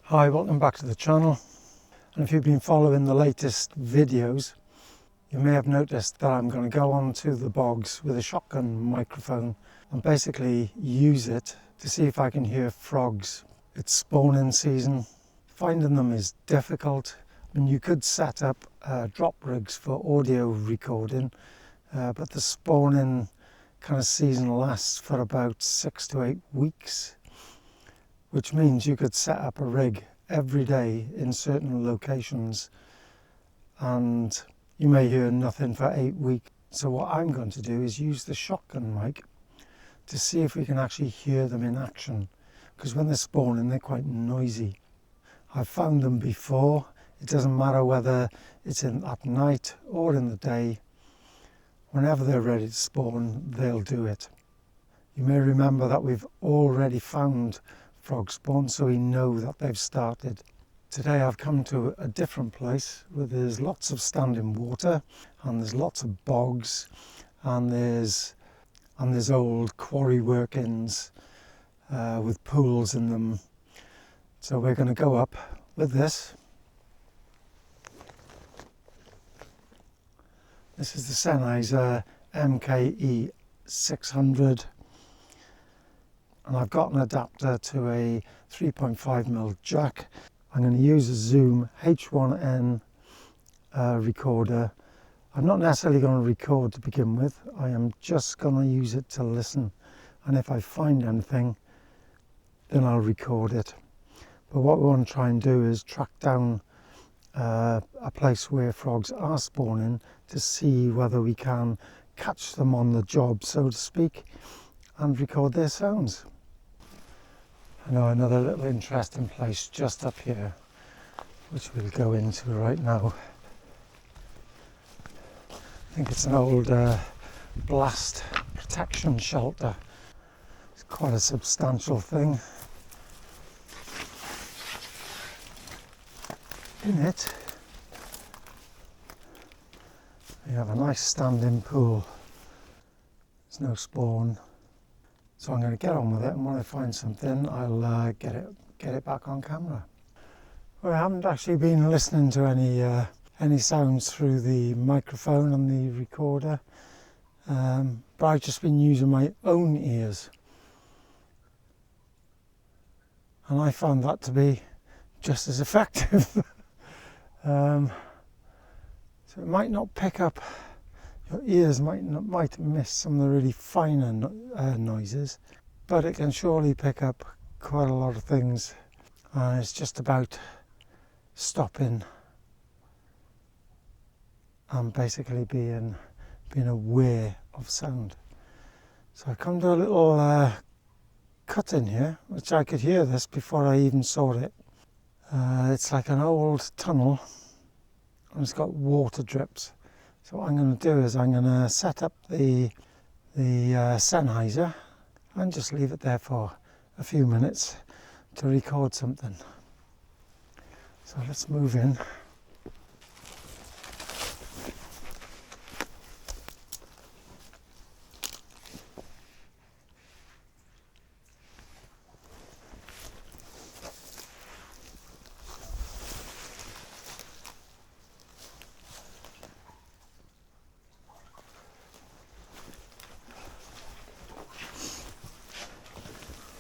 Hi, welcome back to the channel, and if you've been following the latest videos you may have noticed that I'm going to go on to the bogs with a shotgun microphone and basically use it to see if I can hear frogs. It's spawning season. Finding them is difficult. I mean, you could set up drop rigs for audio recording, but the spawning kind of season lasts for about 6 to 8 weeks. Which means you could set up a rig every day in certain locations and you may hear nothing for 8 weeks. So what I'm going to do is use the shotgun mic to see if we can actually hear them in action, because when they're spawning they're quite noisy. I've found them before. It doesn't matter whether it's at night or in the day. Whenever they're ready to spawn, they'll do it. You may remember that we've already found frog spawn, so we know that they've started. Today I've come to a different place where there's lots of standing water and there's lots of bogs and there's old quarry workings with pools in them. So we're going to go up with this. This is the Sennheiser MKE 600. And I've got an adapter to a 3.5mm jack. I'm going to use a Zoom H1n recorder. I'm not necessarily going to record to begin with. I am just going to use it to listen. And if I find anything, then I'll record it. But what we want to try and do is track down a place where frogs are spawning to see whether we can catch them on the job, so to speak, and record their sounds. I know another little interesting place just up here, which we'll go into right now. I think it's an old blast protection shelter. It's quite a substantial thing. In it, you have a nice standing pool. There's no spawn. So I'm going to get on with it, and when I find something, I'll get it back on camera. Well, I haven't actually been listening to any sounds through the microphone and the recorder, but I've just been using my own ears, and I found that to be just as effective. So it might not pick up. Your ears might miss some of the really finer noises, but it can surely pick up quite a lot of things. And it's just about stopping and basically being aware of sound. So I come to a little cut in here, which I could hear this before I even saw it. It's like an old tunnel, and it's got water drips. So what I'm going to do is I'm going to set up the Sennheiser and just leave it there for a few minutes to record something. So let's move in.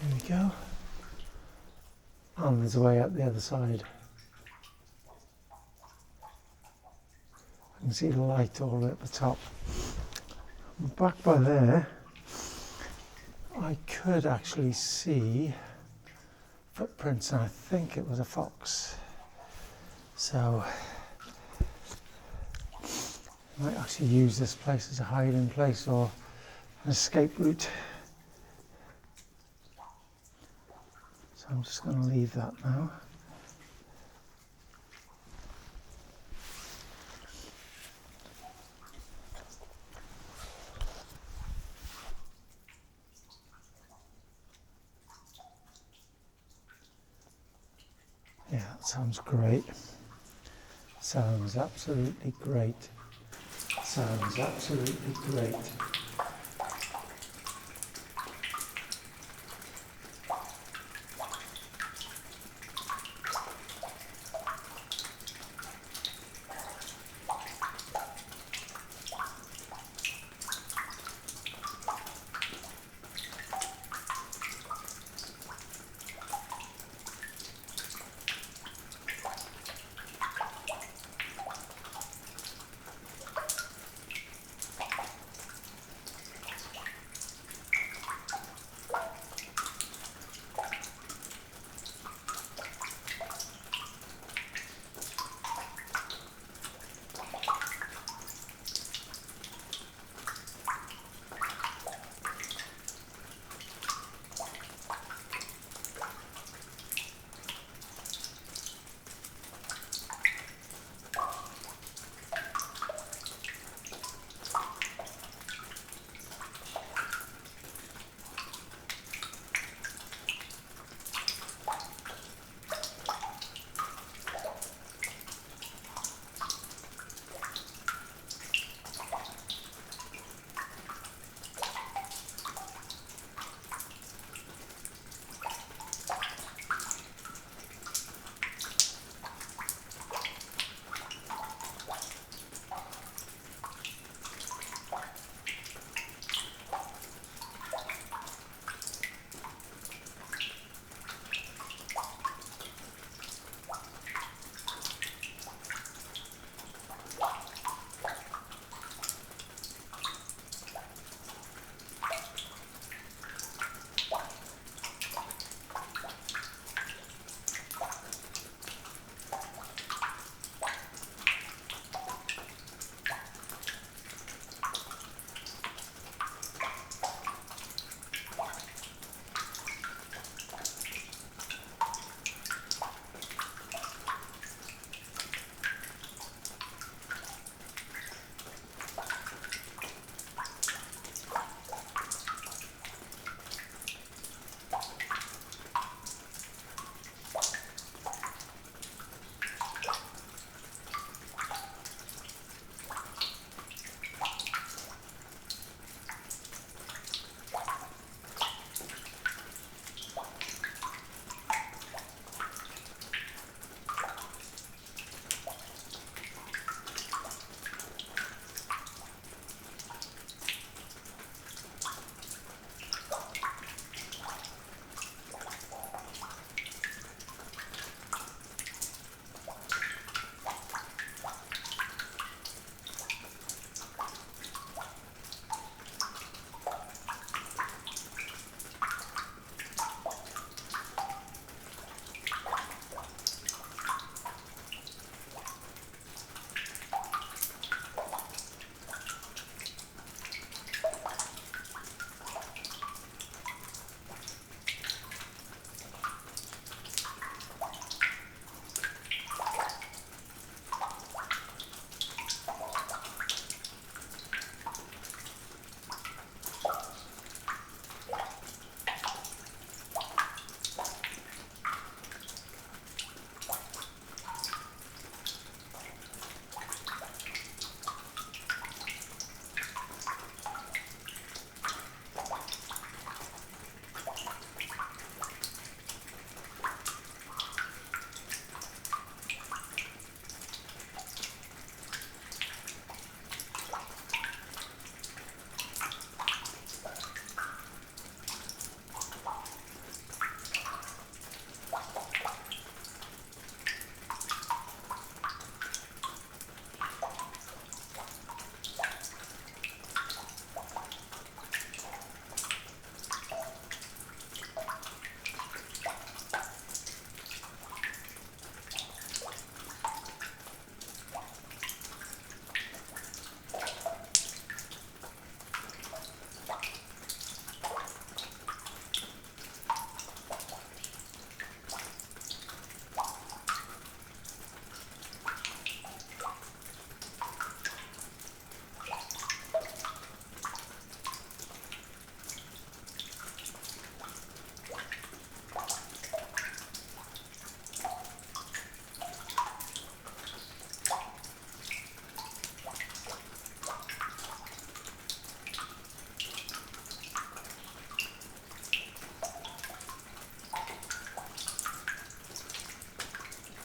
There we go. And there's a way out the other side. I can see the light all the way at the top. Back by there, I could actually see footprints, and I think it was a fox. So I might actually use this place as a hiding place or an escape route. I'm just going to leave that now. Yeah, that sounds great. Sounds absolutely great. Sounds absolutely great.